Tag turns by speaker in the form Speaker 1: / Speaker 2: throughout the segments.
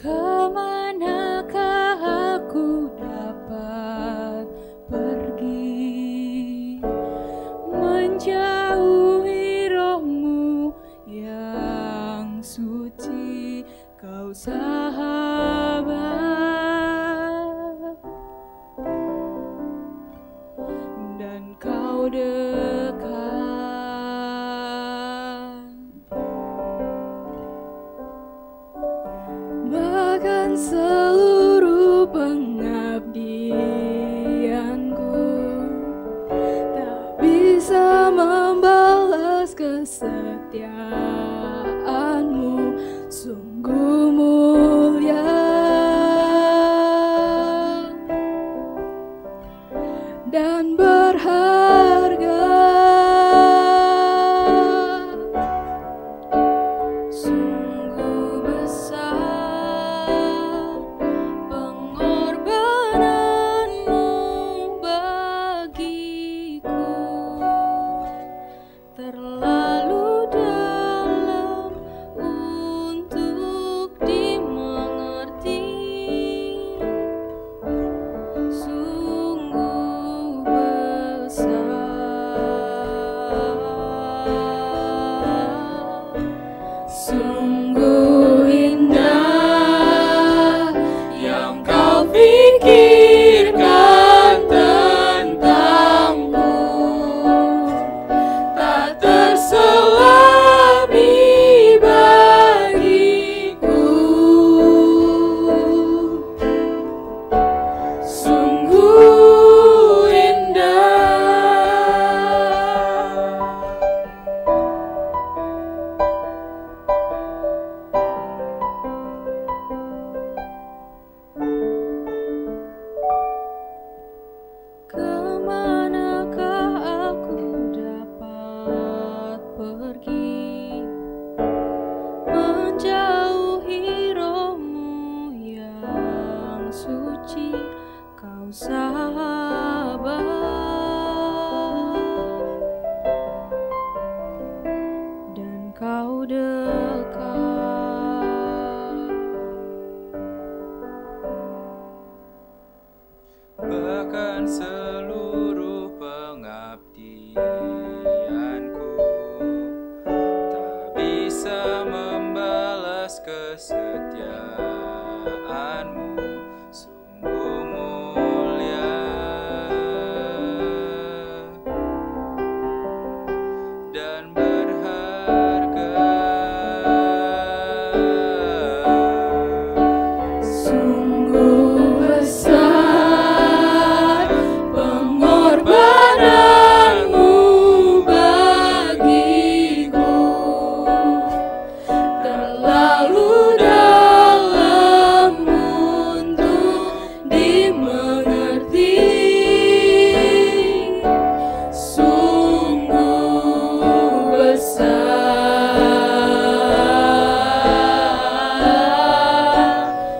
Speaker 1: Kemanakah aku dapat pergi, menjauhi rohmu yang suci, kau sahabat, dan kau dekat. Bahkan seluruh pengabdianku tak bisa membalas kesetiaanmu, sungguh mulia dan berharga. Sungguh besar pengorbananmu bagiku, terlalu dalam untuk dimengerti. Sungguh besar, sungguh indah yang kau pikirkan tentangku, tak terselami bagiku. Sungguh indah. Kemanakah aku dapat pergi, menjauhi rohmu yang suci, kau sahabat, dan kau dekat.
Speaker 2: Bahkan seluruh pengabdianku tak bisa membalas kesetiaanmu, sungguh mulia dan berharga.
Speaker 1: Sungguh besar pengorbananmu bagiku, terlalu dalam untuk dimengerti. Sungguh besar,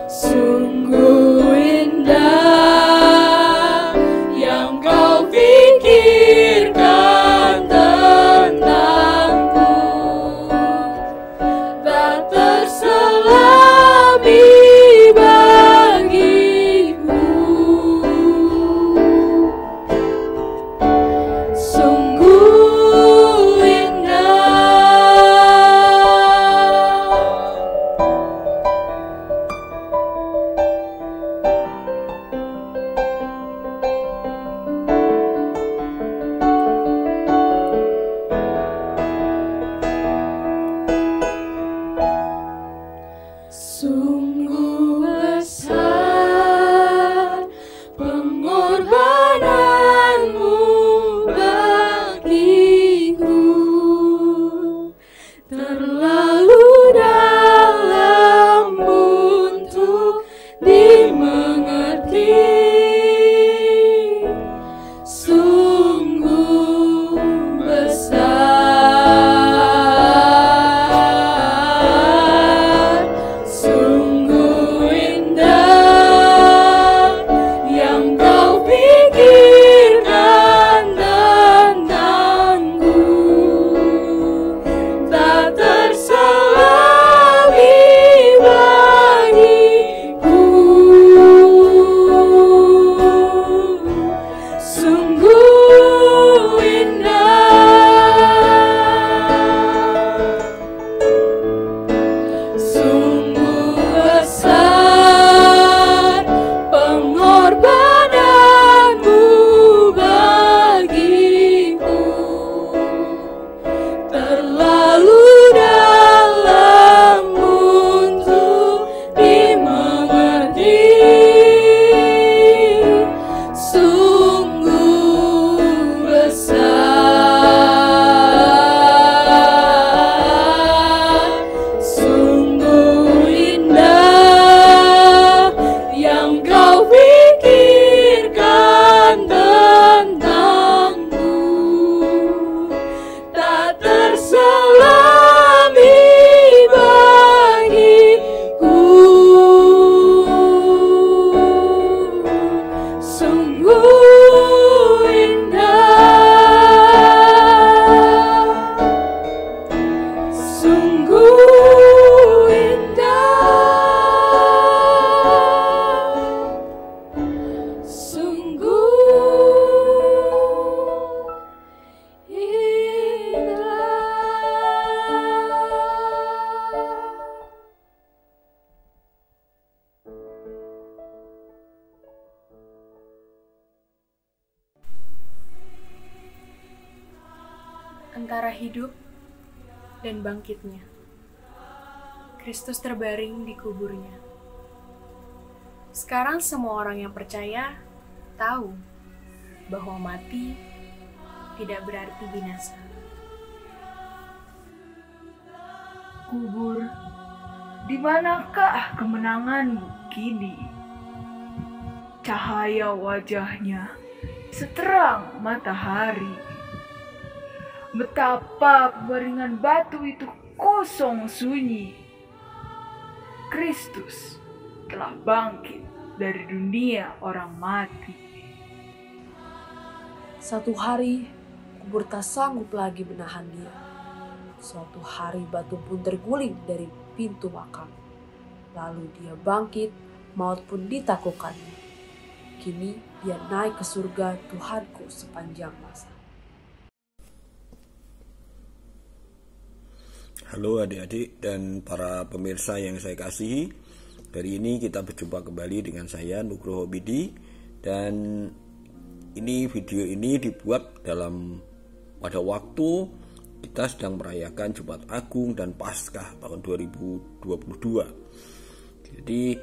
Speaker 1: sungguh indah yang kau pikirkan tentangku, tak terselami bagiku. Sungguh indah.
Speaker 3: antara hidup dan bangkitnya. Kristus terbaring di kuburnya. Sekarang semua orang yang percaya tahu bahwa mati tidak berarti binasa.
Speaker 1: Kubur, di manakah kemenanganmu kini? Cahaya wajahnya seterang matahari. Betapa baringan batu itu kosong sunyi. Kristus telah bangkit dari dunia orang mati.
Speaker 4: Satu hari, kubur tak sanggup lagi menahan dia. Suatu hari batu pun terguling dari pintu makam. Lalu dia bangkit, maut pun ditaklukkannya. Kini dia naik ke surga Tuhanku sepanjang masa.
Speaker 5: Halo adik-adik dan para pemirsa yang saya kasihi. Hari ini kita berjumpa kembali dengan saya Nugroho Bidi. Dan video ini dibuat pada waktu kita sedang merayakan Jumat Agung dan Paskah tahun 2022. Jadi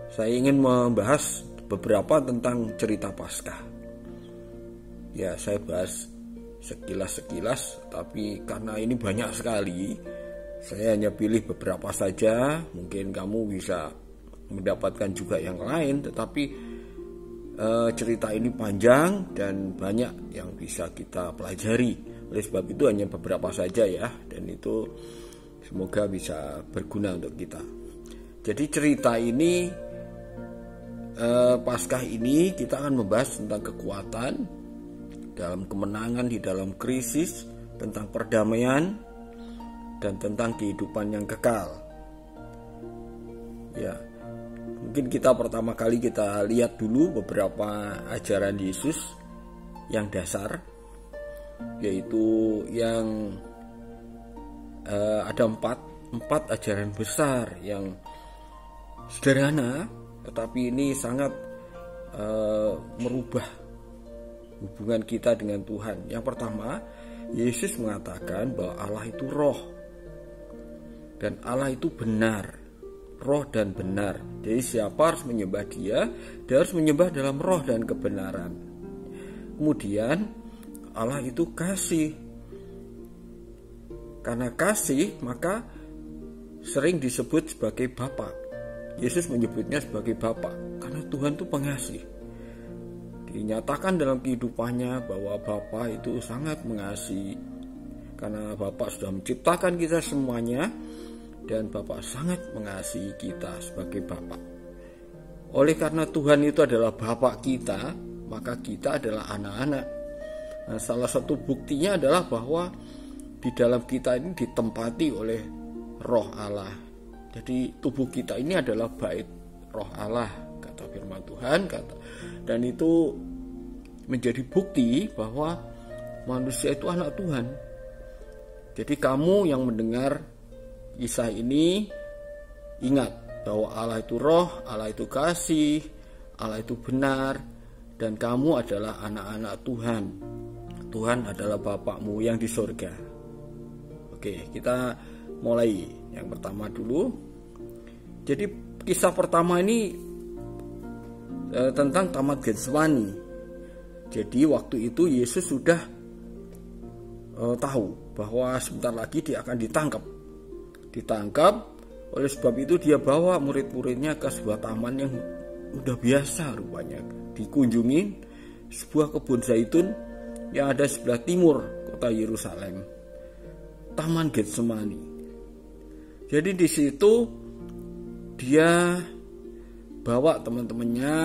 Speaker 5: saya ingin membahas beberapa tentang cerita Paskah. Ya, saya bahas sekilas, tapi karena ini banyak sekali, saya hanya pilih beberapa saja. Mungkin kamu bisa mendapatkan juga yang lain, tetapi cerita ini panjang dan banyak yang bisa kita pelajari. Oleh sebab itu hanya beberapa saja ya, dan itu semoga bisa berguna untuk kita. Jadi cerita ini, Paskah ini kita akan membahas tentang kekuatan dalam kemenangan di dalam krisis, tentang perdamaian, dan tentang kehidupan yang kekal. Ya, mungkin pertama kali kita lihat dulu beberapa ajaran Yesus yang dasar, yaitu yang ada empat ajaran besar yang sederhana, tetapi ini sangat merubah hubungan kita dengan Tuhan. Yang pertama, Yesus mengatakan bahwa Allah itu roh dan Allah itu benar, roh dan benar. Jadi siapa harus menyembah dia harus menyembah dalam roh dan kebenaran. Kemudian Allah itu kasih. Karena kasih, maka sering disebut sebagai Bapa. Yesus menyebutnya sebagai Bapa karena Tuhan itu pengasih. Dinyatakan dalam kehidupannya bahwa Bapa itu sangat mengasihi. Karena Bapa sudah menciptakan kita semuanya, dan Bapa sangat mengasihi kita sebagai Bapa. Oleh karena Tuhan itu adalah Bapa kita, maka kita adalah anak-anak. Nah, salah satu buktinya adalah bahwa di dalam kita ini ditempati oleh roh Allah. Jadi tubuh kita ini adalah bait roh Allah, kata firman Tuhan, dan itu menjadi bukti bahwa manusia itu anak Tuhan. Jadi kamu yang mendengar kisah ini, ingat bahwa Allah itu roh, Allah itu kasih, Allah itu benar, dan kamu adalah anak-anak Tuhan. Tuhan adalah Bapakmu yang di surga. Oke, kita mulai yang pertama dulu. Jadi kisah pertama ini tentang Taman Getsemani. Jadi waktu itu Yesus sudah tahu bahwa sebentar lagi dia akan ditangkap. Oleh sebab itu dia bawa murid-muridnya ke sebuah taman yang udah biasa rupanya dikunjungi, sebuah kebun zaitun yang ada sebelah timur kota Yerusalem, Taman Getsemani. Jadi di situ dia bawa teman-temannya,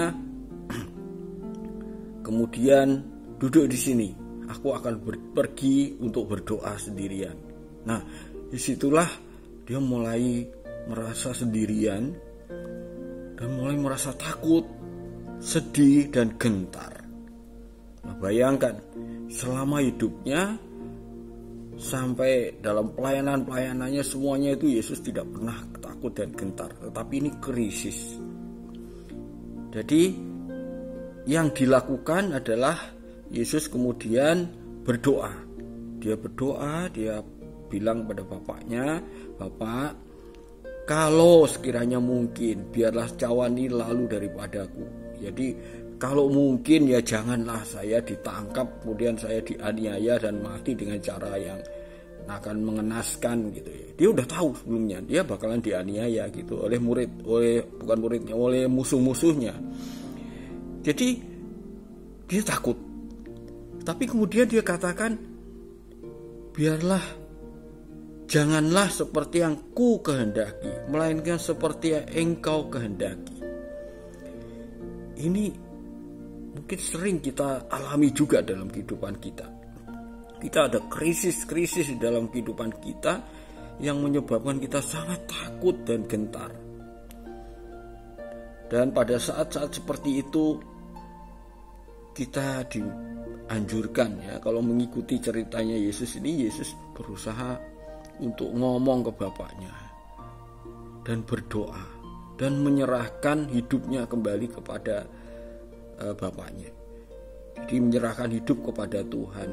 Speaker 5: kemudian duduk di sini. Aku akan pergi untuk berdoa sendirian. Nah, disitulah dia mulai merasa sendirian dan mulai merasa takut, sedih dan gentar. Nah, bayangkan selama hidupnya sampai dalam pelayanannya semuanya itu Yesus tidak pernah takut dan gentar, tetapi ini krisis. Jadi yang dilakukan adalah Yesus kemudian berdoa di dia berdoa, dia bilang pada bapaknya, "Bapak, kalau sekiranya mungkin, biarlah cawan ini lalu daripadaku." Jadi kalau mungkin ya janganlah saya ditangkap, kemudian saya dianiaya dan mati dengan cara yang akan mengenaskan gitu ya. Dia udah tahu sebelumnya dia bakalan dianiaya gitu oleh musuh-musuhnya. Jadi dia takut. Tapi kemudian dia katakan, janganlah seperti yang ku kehendaki, melainkan seperti yang engkau kehendaki. Ini mungkin sering kita alami juga dalam kehidupan kita. Kita ada krisis-krisis di dalam kehidupan kita yang menyebabkan kita sangat takut dan gentar. Dan pada saat-saat seperti itu kita dianjurkan ya, kalau mengikuti ceritanya Yesus ini, Yesus berusaha untuk ngomong ke Bapaknya dan berdoa dan menyerahkan hidupnya kembali kepada Bapaknya. Jadi menyerahkan hidup kepada Tuhan.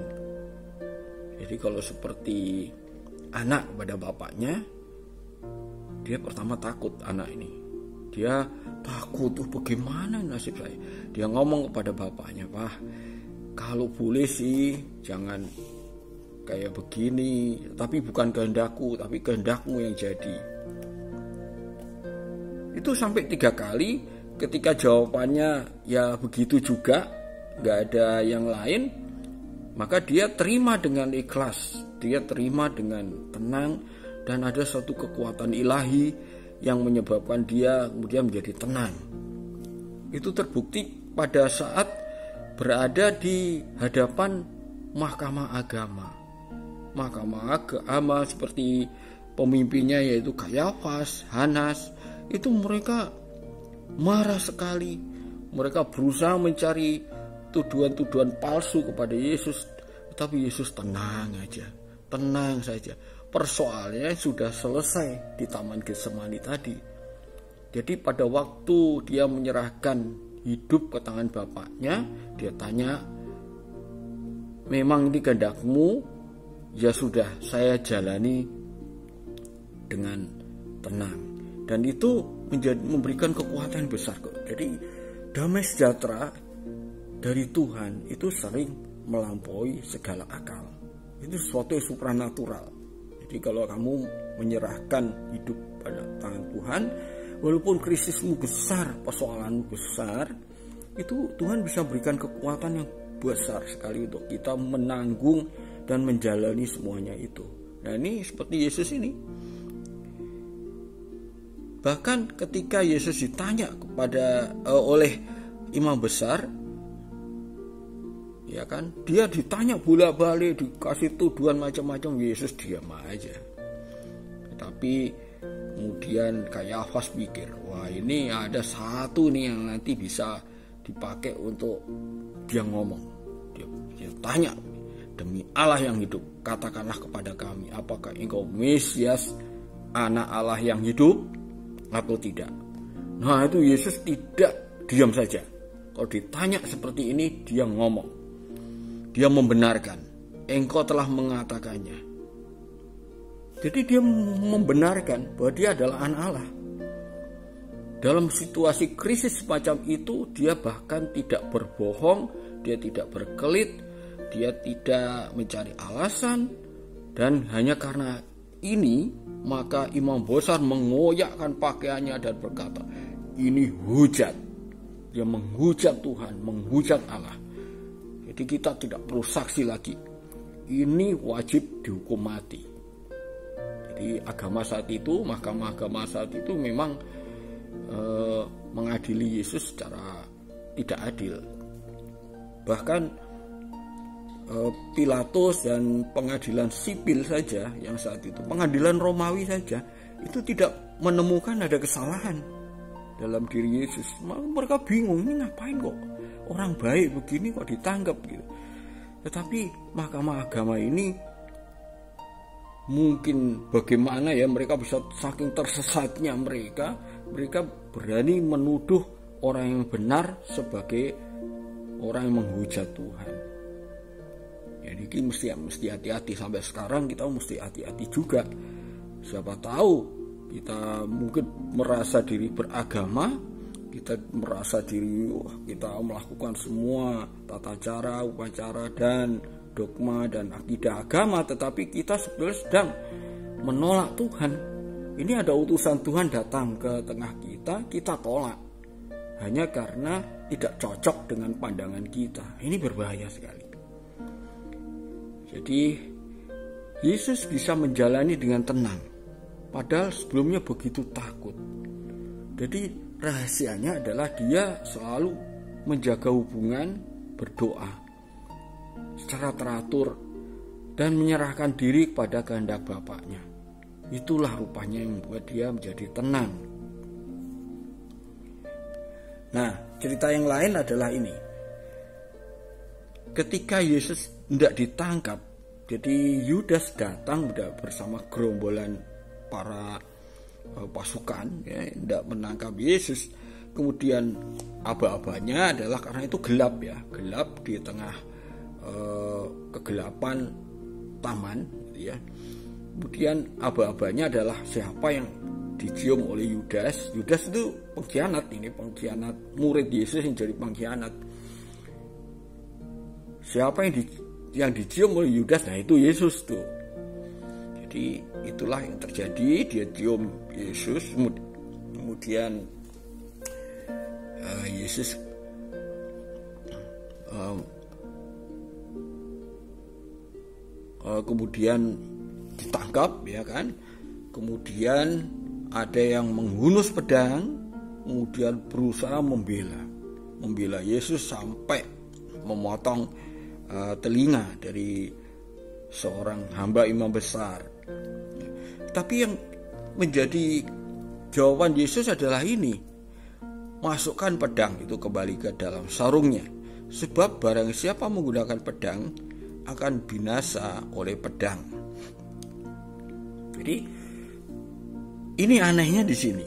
Speaker 5: Jadi kalau seperti anak kepada bapaknya, dia pertama takut anak ini. Dia takut, bagaimana nasib saya? Dia ngomong kepada bapaknya, "Pak, kalau boleh sih jangan kayak begini, tapi bukan kehendakku, tapi kehendakmu yang jadi." Itu sampai 3 kali. Ketika jawabannya ya begitu juga, gak ada yang lain, maka dia terima dengan ikhlas, dia terima dengan tenang, dan ada satu kekuatan ilahi yang menyebabkan dia kemudian menjadi tenang. Itu terbukti pada saat berada di hadapan mahkamah agama. Mahkamah agama seperti pemimpinnya yaitu Kayafas, Hanas, itu mereka marah sekali. Mereka berusaha mencari tuduhan-tuduhan palsu kepada Yesus, tetapi Yesus tenang saja. Persoalannya sudah selesai di Taman Getsemani tadi. Jadi pada waktu dia menyerahkan hidup ke tangan bapaknya, dia tanya, "Memang ini kehendakmu?" "Ya sudah, saya jalani dengan tenang." Dan itu memberikan kekuatan besar kok. Jadi damai sejahtera dari Tuhan itu sering melampaui segala akal. Itu sesuatu yang supranatural. Jadi kalau kamu menyerahkan hidup pada tangan Tuhan, walaupun krisismu besar, persoalanmu besar, itu Tuhan bisa berikan kekuatan yang besar sekali untuk kita menanggung dan menjalani semuanya itu. Nah, ini seperti Yesus ini. Bahkan ketika Yesus ditanya oleh imam besar, ya kan, dia ditanya bolak-balik, dikasih tuduhan macam-macam, Yesus diam aja. Tapi kemudian Kayafas pikir, wah ini ada satu nih yang nanti bisa dipakai untuk dia ngomong. Dia tanya, "Demi Allah yang hidup, katakanlah kepada kami, apakah engkau Mesias, anak Allah yang hidup atau tidak?" Nah, itu Yesus tidak diam saja. Kalau ditanya seperti ini, dia ngomong. Dia membenarkan, engkau telah mengatakannya. Jadi dia membenarkan bahwa dia adalah anak Allah. Dalam situasi krisis semacam itu, dia bahkan tidak berbohong, dia tidak berkelit, dia tidak mencari alasan, dan hanya karena ini, maka imam besar mengoyakkan pakaiannya dan berkata, "Ini hujat." Dia menghujat Tuhan, menghujat Allah. Jadi kita tidak perlu saksi lagi. Ini wajib dihukum mati. Jadi agama saat itu, mahkamah agama saat itu memang mengadili Yesus secara tidak adil. Bahkan Pilatus dan pengadilan sipil saja yang saat itu, pengadilan Romawi saja, itu tidak menemukan ada kesalahan dalam diri Yesus. Mereka bingung, ini ngapain kok orang baik begini kok ditangkap gitu. Tetapi mahkamah agama ini mungkin bagaimana ya, mereka bisa saking tersesatnya mereka berani menuduh orang yang benar sebagai orang yang menghujat Tuhan. Jadi memiliki mesti hati-hati. Sampai sekarang kita mesti hati-hati juga. Siapa tahu kita mungkin merasa diri beragama, kita merasa diri kita melakukan semua tata cara, upacara dan dogma dan akidah agama, tetapi kita sebenarnya sedang menolak Tuhan. Ini ada utusan Tuhan datang ke tengah kita tolak hanya karena tidak cocok dengan pandangan kita. Ini berbahaya sekali. Jadi Yesus bisa menjalani dengan tenang, padahal sebelumnya begitu takut. Jadi rahasianya adalah dia selalu menjaga hubungan, berdoa secara teratur dan menyerahkan diri kepada kehendak Bapaknya. Itulah rupanya yang membuat dia menjadi tenang. Nah, cerita yang lain adalah ini. Ketika Yesus tidak ditangkap, jadi Yudas datang bersama gerombolan para pasukan, ya, tidak menangkap Yesus. Kemudian aba-abanya adalah karena itu gelap, ya, gelap di tengah kegelapan taman, ya. Kemudian aba-abanya adalah siapa yang dicium oleh Yudas. Yudas itu pengkhianat, ini pengkhianat murid Yesus yang jadi pengkhianat. Siapa yang dicium oleh Yudas? Nah, itu Yesus tuh. Jadi itulah yang terjadi. Dia cium Yesus, kemudian Yesus kemudian ditangkap, ya kan. Kemudian ada yang menghunus pedang, kemudian berusaha membela Yesus sampai memotong telinga dari seorang hamba imam besar. Tapi yang menjadi jawaban Yesus adalah ini: masukkan pedang itu kembali ke dalam sarungnya, sebab barang siapa menggunakan pedang akan binasa oleh pedang. Jadi ini anehnya di sini.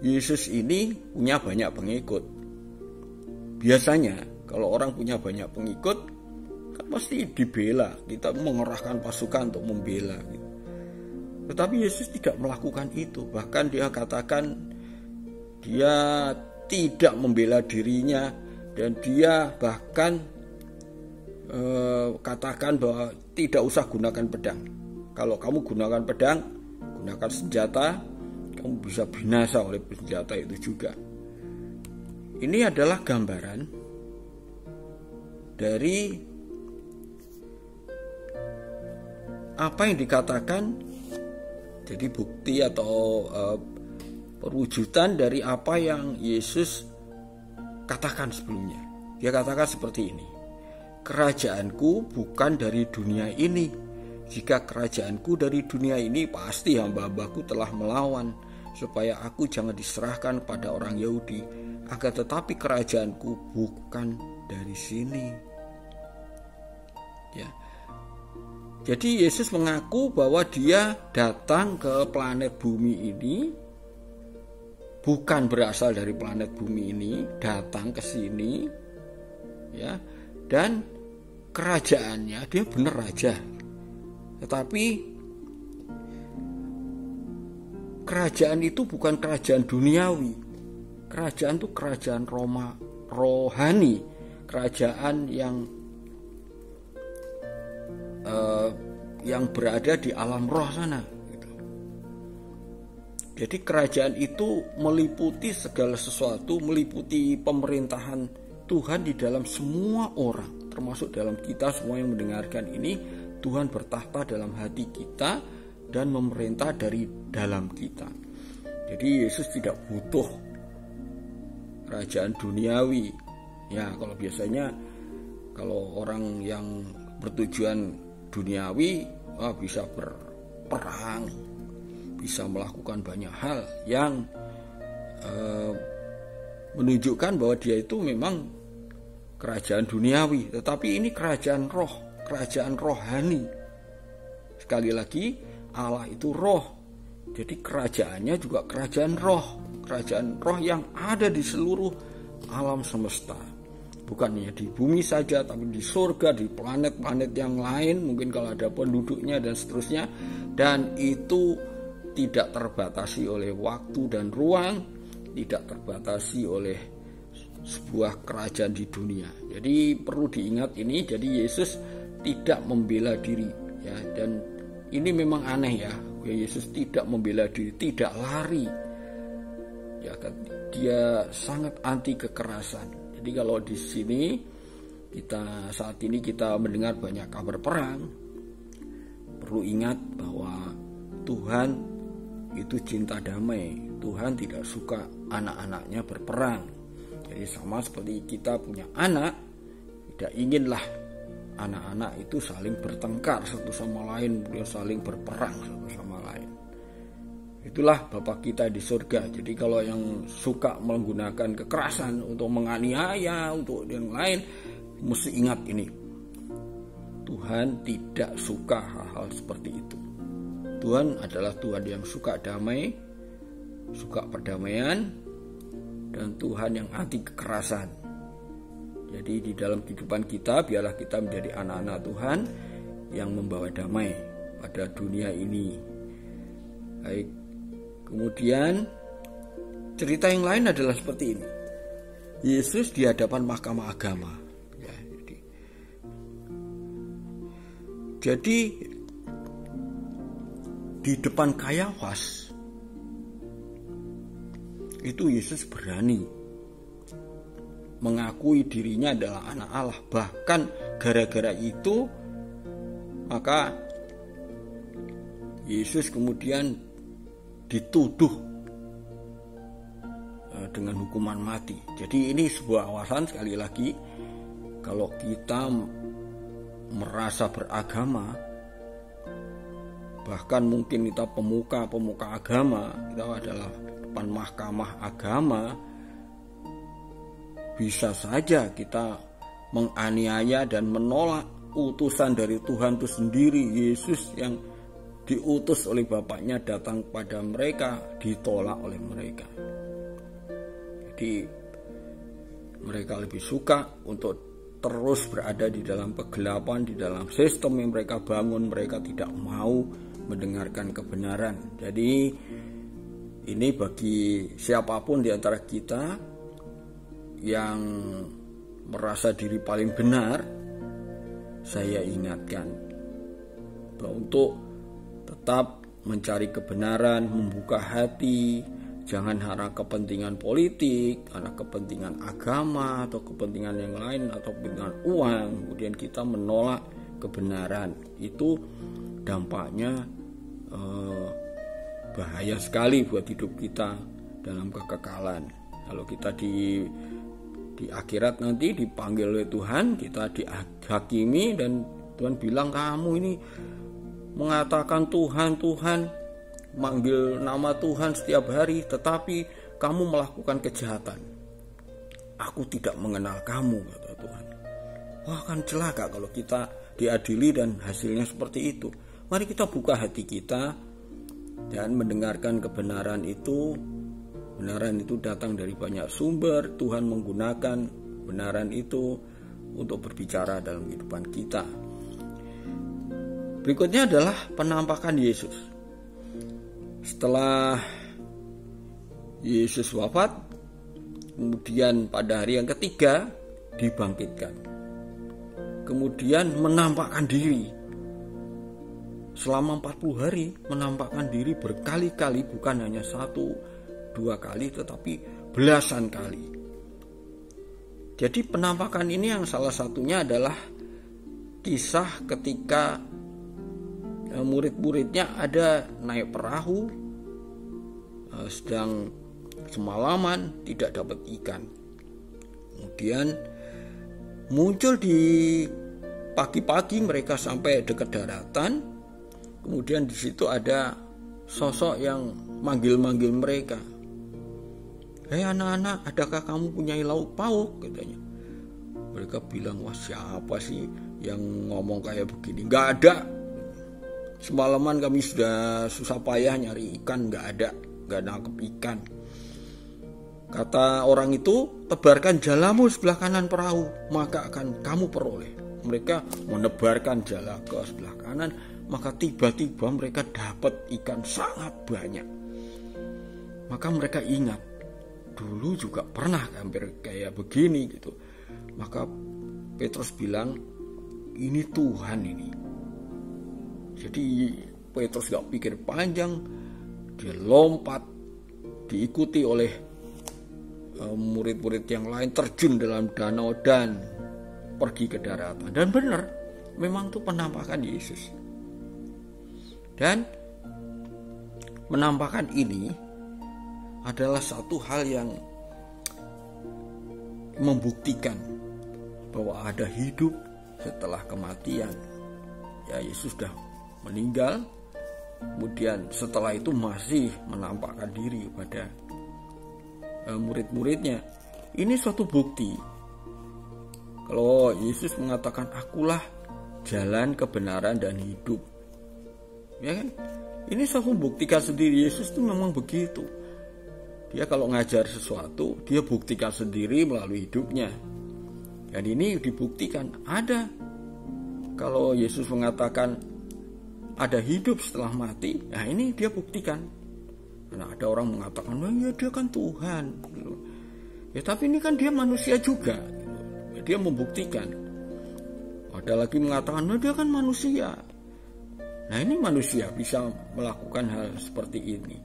Speaker 5: Yesus ini punya banyak pengikut. Biasanya kalau orang punya banyak pengikut kan pasti dibela, kita mengerahkan pasukan untuk membela. Tetapi Yesus tidak melakukan itu. Bahkan dia katakan dia tidak membela dirinya, dan dia bahkan katakan bahwa tidak usah gunakan pedang. Kalau kamu gunakan pedang, gunakan senjata, kamu bisa binasa oleh senjata itu juga. Ini adalah gambaran dari apa yang dikatakan, jadi bukti atau perwujudan dari apa yang Yesus katakan sebelumnya. Dia katakan seperti ini: kerajaanku bukan dari dunia ini. Jika kerajaanku dari dunia ini, pasti hamba-hambaku telah melawan, supaya aku jangan diserahkan pada orang Yahudi. Akan tetapi kerajaanku bukan dari sini. Ya. Jadi Yesus mengaku bahwa dia datang ke planet bumi ini bukan berasal dari planet bumi ini, datang ke sini, ya, dan kerajaannya dia benar raja. Tetapi kerajaan itu bukan kerajaan duniawi. Kerajaan itu kerajaan Roma rohani, kerajaan yang berada di alam roh sana. Jadi kerajaan itu meliputi segala sesuatu, meliputi pemerintahan Tuhan di dalam semua orang, termasuk dalam kita semua yang mendengarkan ini. Tuhan bertahta dalam hati kita dan memerintah dari dalam kita. Jadi Yesus tidak butuh kerajaan duniawi. Ya, kalau biasanya kalau orang yang bertujuan duniawi bisa berperang, bisa melakukan banyak hal yang menunjukkan bahwa dia itu memang kerajaan duniawi. Tetapi ini kerajaan roh, kerajaan rohani. Sekali lagi, Allah itu roh. Jadi kerajaannya juga kerajaan roh yang ada di seluruh alam semesta. bukan hanya di bumi saja, tapi di surga, di planet-planet yang lain, mungkin kalau ada penduduknya dan seterusnya. Dan itu tidak terbatasi oleh waktu dan ruang, tidak terbatasi oleh sebuah kerajaan di dunia. Jadi perlu diingat ini, jadi Yesus tidak membela diri ya, dan ini memang aneh ya. Yesus tidak membela diri, tidak lari. Ya kan, dia sangat anti kekerasan. Jadi kalau di sini saat ini kita mendengar banyak kabar perang, perlu ingat bahwa Tuhan itu cinta damai. Tuhan tidak suka anak-anaknya berperang. Jadi sama seperti kita punya anak, tidak inginlah anak-anak itu saling bertengkar satu sama lain, dia saling berperang satu sama lain. Itulah Bapa kita di surga. Jadi kalau yang suka menggunakan kekerasan untuk menganiaya, untuk yang lain, mesti ingat ini. Tuhan tidak suka hal-hal seperti itu. Tuhan adalah Tuhan yang suka damai, suka perdamaian, dan Tuhan yang anti kekerasan. Jadi di dalam kehidupan kita, biarlah kita menjadi anak-anak Tuhan yang membawa damai pada dunia ini. Baik. Kemudian cerita yang lain adalah seperti ini. Yesus di hadapan mahkamah agama. Ya, jadi di depan Kayafas itu Yesus berani mengakui dirinya adalah anak Allah. Bahkan gara-gara itu maka Yesus kemudian dituduh dengan hukuman mati. Jadi ini sebuah awasan, sekali lagi, kalau kita merasa beragama, bahkan mungkin kita pemuka agama, kita adalah depan mahkamah agama, bisa saja kita menganiaya dan menolak utusan dari Tuhan itu sendiri. Yesus yang diutus oleh Bapaknya datang kepada mereka, ditolak oleh mereka. Jadi mereka lebih suka untuk terus berada di dalam kegelapan, di dalam sistem yang mereka bangun. Mereka tidak mau mendengarkan kebenaran. Jadi ini bagi siapapun di antara kita yang merasa diri paling benar, saya ingatkan bahwa untuk tetap mencari kebenaran, membuka hati, jangan karena kepentingan politik, karena kepentingan agama atau kepentingan yang lain atau kepentingan uang, kemudian kita menolak kebenaran. Itu dampaknya bahaya sekali buat hidup kita dalam kekekalan. Kalau kita di akhirat nanti dipanggil oleh Tuhan, kita dihakimi dan Tuhan bilang, kamu ini mengatakan Tuhan, manggil nama Tuhan setiap hari, tetapi kamu melakukan kejahatan. Aku tidak mengenal kamu, kata Tuhan. Wah, kan celaka kalau kita diadili dan hasilnya seperti itu. Mari kita buka hati kita dan mendengarkan kebenaran itu. Kebenaran itu datang dari banyak sumber. Tuhan menggunakan kebenaran itu untuk berbicara dalam kehidupan kita. Berikutnya adalah penampakan Yesus. Setelah Yesus wafat, kemudian pada hari yang ketiga dibangkitkan. Kemudian menampakkan diri. Selama 40 hari menampakkan diri berkali-kali, bukan hanya 1-2 kali, tetapi belasan kali. Jadi penampakan ini yang salah satunya adalah kisah ketika murid-muridnya ada naik perahu, sedang semalaman tidak dapat ikan. Kemudian muncul di pagi-pagi mereka sampai dekat daratan. Kemudian di situ ada sosok yang manggil-manggil mereka. Hei anak-anak, adakah kamu punya lauk pauk? Katanya. Mereka bilang, wah siapa sih yang ngomong kayak begini? Gak ada. Semalaman kami sudah susah payah nyari ikan, gak ada nangkep ikan. Kata orang itu, tebarkan jalamu sebelah kanan perahu, maka akan kamu peroleh. Mereka menebarkan jala ke sebelah kanan, maka tiba-tiba mereka dapat ikan sangat banyak. Maka mereka ingat, dulu juga pernah hampir kayak begini gitu. Maka Petrus bilang, ini Tuhan ini. Jadi Petrus gak pikir panjang, dia lompat, diikuti oleh murid-murid yang lain, terjun dalam danau dan pergi ke daratan. Dan benar, memang itu penampakan Yesus. Dan penampakan ini adalah satu hal yang membuktikan bahwa ada hidup setelah kematian. Ya, Yesus sudah meninggal, kemudian setelah itu masih menampakkan diri pada murid-muridnya. Ini suatu bukti kalau Yesus mengatakan, akulah jalan, kebenaran, dan hidup. Ya kan? Ini suatu buktikan sendiri. Yesus itu memang begitu. Dia kalau ngajar sesuatu, dia buktikan sendiri melalui hidupnya. Dan ini dibuktikan ada. Kalau Yesus mengatakan ada hidup setelah mati, nah ini dia buktikan. Karena ada orang mengatakan, ya dia kan Tuhan. Ya tapi ini kan dia manusia juga. Ya, dia membuktikan. Ada lagi mengatakan, dia kan manusia. Nah ini manusia bisa melakukan hal seperti ini.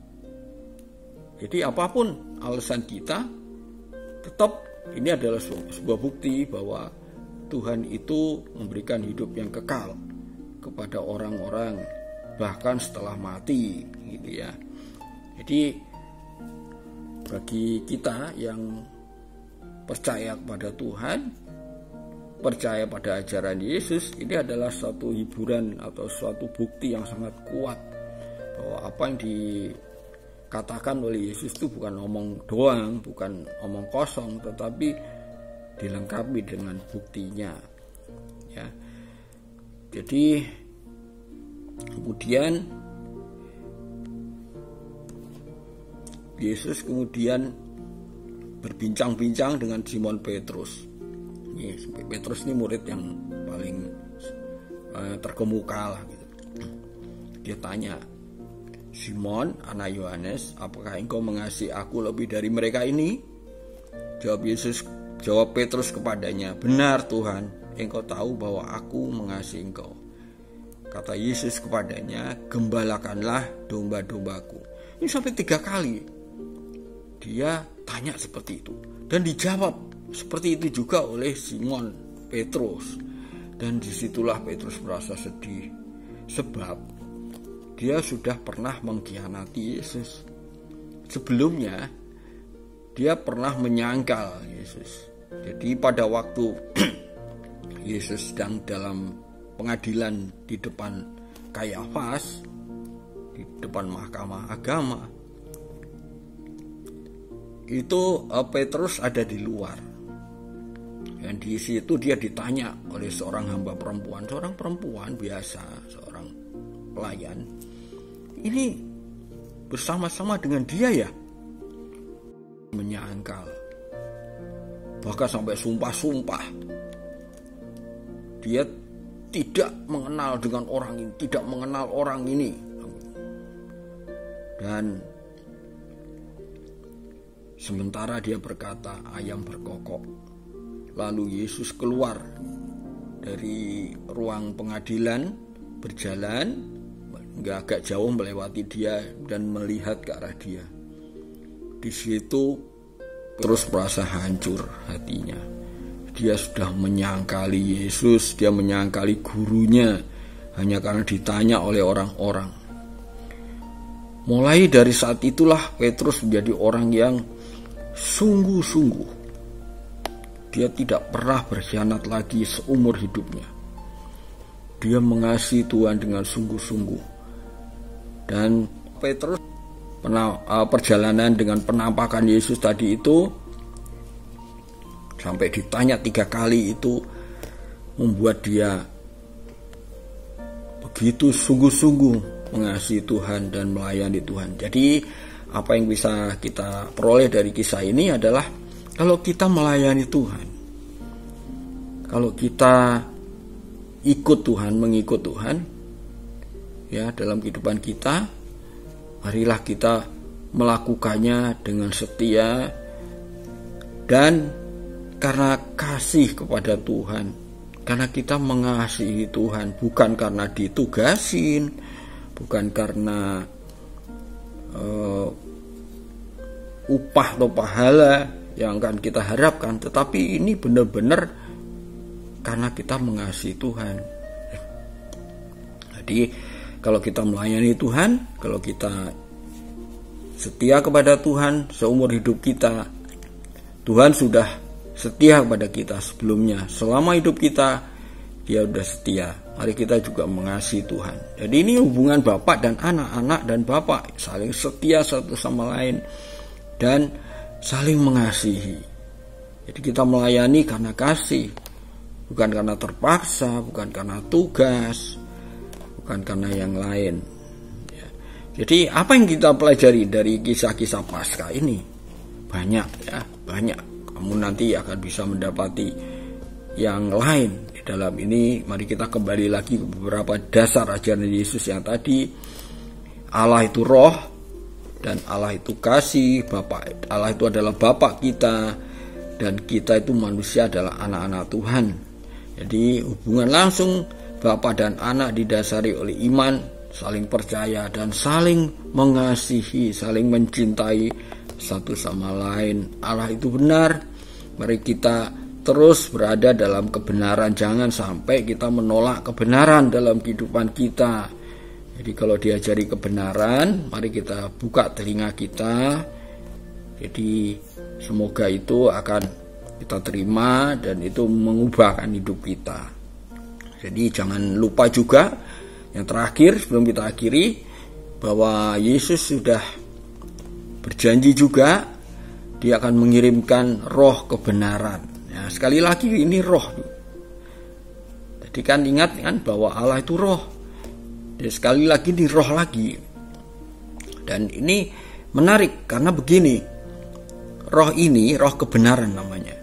Speaker 5: Jadi apapun alasan kita, tetap ini adalah sebuah bukti bahwa Tuhan itu memberikan hidup yang kekal kepada orang-orang bahkan setelah mati, gitu ya. Jadi bagi kita yang percaya kepada Tuhan, percaya pada ajaran Yesus, ini adalah suatu hiburan atau suatu bukti yang sangat kuat bahwa apa yang dikatakan oleh Yesus itu bukan omong doang, bukan omong kosong, tetapi dilengkapi dengan buktinya. Ya. Jadi kemudian Yesus kemudian berbincang-bincang dengan Simon Petrus. Petrus ini murid yang paling terkemuka lah gitu. Dia tanya, Simon, anak Yohanes, apakah engkau mengasihi aku lebih dari mereka ini? Jawab Petrus kepadanya, benar Tuhan, engkau tahu bahwa aku mengasihi engkau. Kata Yesus kepadanya, gembalakanlah domba-dombaku. Ini sampai 3 kali dia tanya seperti itu, dan dijawab seperti itu juga oleh Simon Petrus. Dan disitulah Petrus merasa sedih, sebab dia sudah pernah mengkhianati Yesus. Sebelumnya dia pernah menyangkal Yesus. Jadi pada waktu Yesus sedang dalam pengadilan di depan Kayafas, di depan mahkamah agama, itu Petrus ada di luar. Dan di situ dia ditanya oleh seorang hamba perempuan, seorang perempuan biasa, seorang pelayan. Ini bersama-sama dengan dia ya? Menyangkal. Bahkan sampai sumpah-sumpah. Dia tidak mengenal dengan orang ini, tidak mengenal orang ini. Dan sementara dia berkata, ayam berkokok. Lalu Yesus keluar dari ruang pengadilan, berjalan, agak jauh melewati dia dan melihat ke arah dia. Di situ terus merasa hancur hatinya. Dia sudah menyangkali Yesus, dia menyangkali gurunya hanya karena ditanya oleh orang-orang. Mulai dari saat itulah Petrus menjadi orang yang sungguh-sungguh. Dia tidak pernah berkhianat lagi seumur hidupnya. Dia mengasihi Tuhan dengan sungguh-sungguh. Dan Petrus perjalanan dengan penampakan Yesus tadi itu, sampai ditanya 3 kali itu, membuat dia begitu sungguh-sungguh mengasihi Tuhan dan melayani Tuhan. Jadi apa yang bisa kita peroleh dari kisah ini adalah kalau kita melayani Tuhan, kalau kita ikut Tuhan, mengikut Tuhan, ya dalam kehidupan kita, marilah kita melakukannya dengan setia dan karena kasih kepada Tuhan, karena kita mengasihi Tuhan, bukan karena ditugasin, bukan karena upah atau pahala yang akan kita harapkan, tetapi ini benar-benar karena kita mengasihi Tuhan. Jadi kalau kita melayani Tuhan, kalau kita setia kepada Tuhan seumur hidup kita, Tuhan sudah setia kepada kita sebelumnya. Selama hidup kita, Dia sudah setia. Mari kita juga mengasihi Tuhan. Jadi ini hubungan bapak dan anak dan bapak saling setia satu sama lain dan saling mengasihi. Jadi kita melayani karena kasih, bukan karena terpaksa, bukan karena tugas, bukan karena yang lain. Ya. Jadi apa yang kita pelajari dari kisah-kisah Paskah ini? Banyak ya, banyak. Kamu nanti akan bisa mendapati yang lain. Di dalam ini mari kita kembali lagi ke beberapa dasar ajaran Yesus yang tadi. Allah itu roh dan Allah itu kasih. Allah itu adalah Bapa kita dan kita itu manusia adalah anak-anak Tuhan. Jadi hubungan langsung Bapa dan anak didasari oleh iman, saling percaya dan saling mengasihi, saling mencintai satu sama lain. Allah itu benar. Mari kita terus berada dalam kebenaran, jangan sampai kita menolak kebenaran dalam kehidupan kita. Jadi kalau diajari kebenaran, mari kita buka telinga kita. Jadi semoga itu akan kita terima dan itu mengubahkan hidup kita. Jadi jangan lupa juga yang terakhir sebelum kita akhiri, bahwa Yesus sudah berjanji juga Dia akan mengirimkan roh kebenaran. Ya, sekali lagi ini roh. Jadi kan ingat kan bahwa Allah itu roh. Jadi sekali lagi ini roh lagi. Dan ini menarik karena begini. Roh ini roh kebenaran namanya.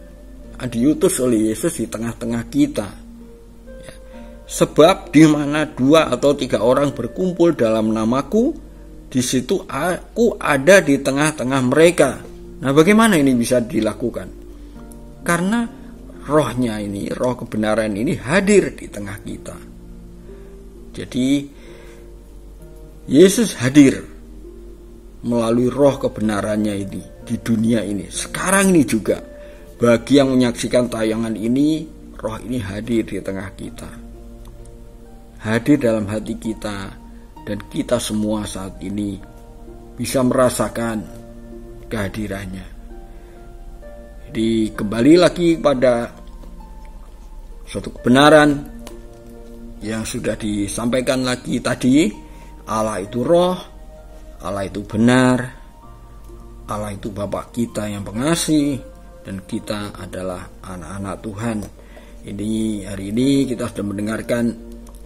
Speaker 5: Diutus oleh Yesus di tengah-tengah kita. Ya. Sebab di mana 2 atau 3 orang berkumpul dalam namaku, di situ aku ada di tengah-tengah mereka. Nah, bagaimana ini bisa dilakukan? Karena rohnya ini, roh kebenaran ini hadir di tengah kita. Jadi Yesus hadir melalui roh kebenarannya ini di dunia ini. Sekarang ini juga bagi yang menyaksikan tayangan ini, roh ini hadir di tengah kita. Hadir dalam hati kita dan kita semua saat ini bisa merasakan kehadirannya. Jadi kembali lagi pada suatu kebenaran yang sudah disampaikan lagi tadi. Allah itu roh, Allah itu benar, Allah itu Bapa kita yang pengasih, dan kita adalah anak-anak Tuhan. Ini hari ini kita sudah mendengarkan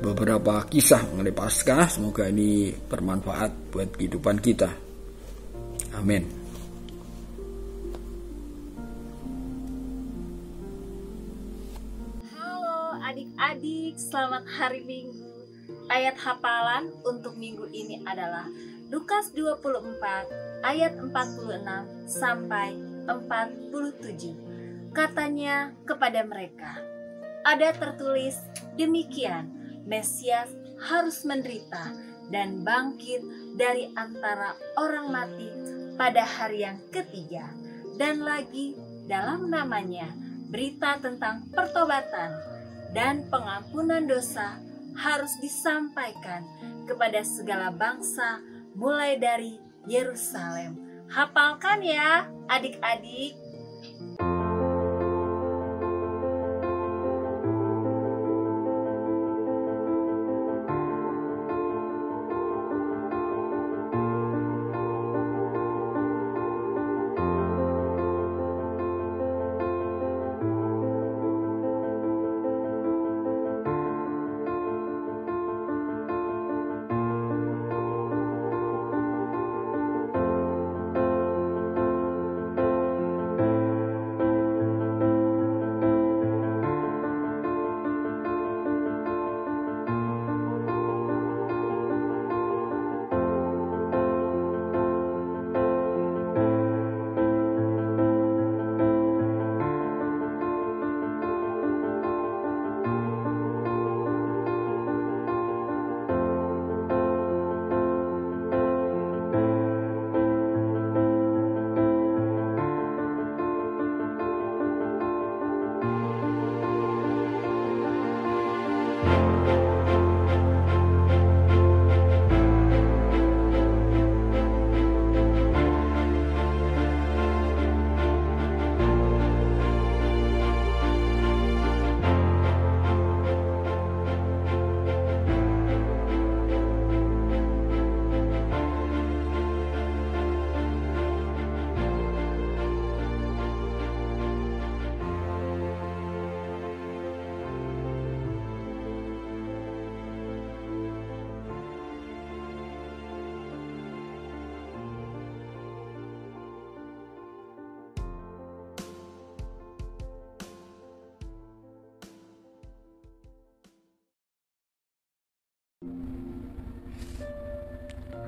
Speaker 5: beberapa kisah mengenai Paskah. Semoga ini bermanfaat buat kehidupan kita. Amin.
Speaker 6: Adik-adik, selamat hari Minggu. Ayat hafalan untuk minggu ini adalah Lukas 24 ayat 46 sampai 47. Katanya kepada mereka, ada tertulis demikian, Mesias harus menderita dan bangkit dari antara orang mati pada hari yang ketiga, dan lagi dalam namanya berita tentang pertobatan dan pengampunan dosa harus disampaikan kepada segala bangsa mulai dari Yerusalem. Hafalkan ya adik-adik.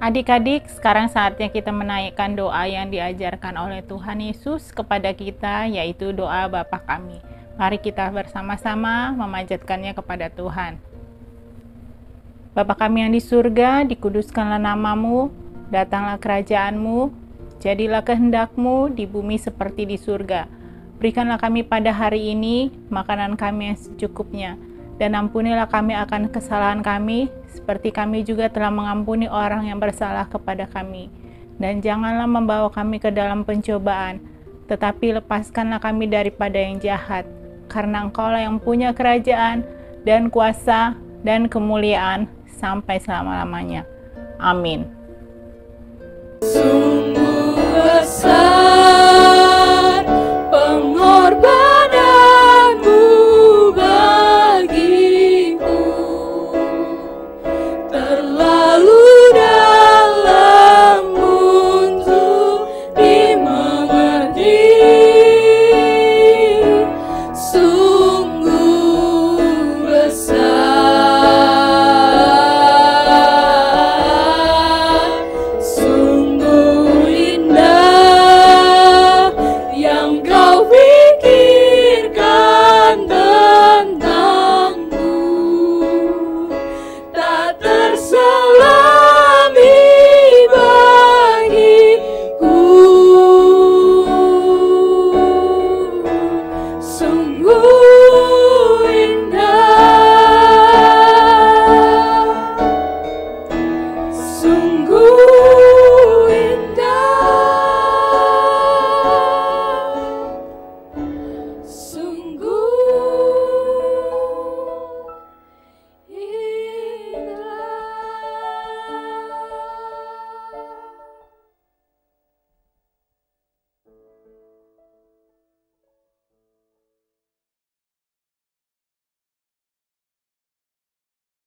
Speaker 7: Adik-adik, sekarang saatnya kita menaikkan doa yang diajarkan oleh Tuhan Yesus kepada kita, yaitu doa Bapa kami. Mari kita bersama-sama memanjatkannya kepada Tuhan. Bapa kami yang di surga, dikuduskanlah namamu, datanglah kerajaanmu, jadilah kehendak-Mu di bumi seperti di surga. Berikanlah kami pada hari ini makanan kami yang secukupnya, dan ampunilah kami akan kesalahan kami, seperti kami juga telah mengampuni orang yang bersalah kepada kami. Dan janganlah membawa kami ke dalam pencobaan, tetapi lepaskanlah kami daripada yang jahat. Karena Engkaulah yang punya kerajaan, dan kuasa, dan kemuliaan, sampai selama-lamanya. Amin.
Speaker 8: Sungguh besar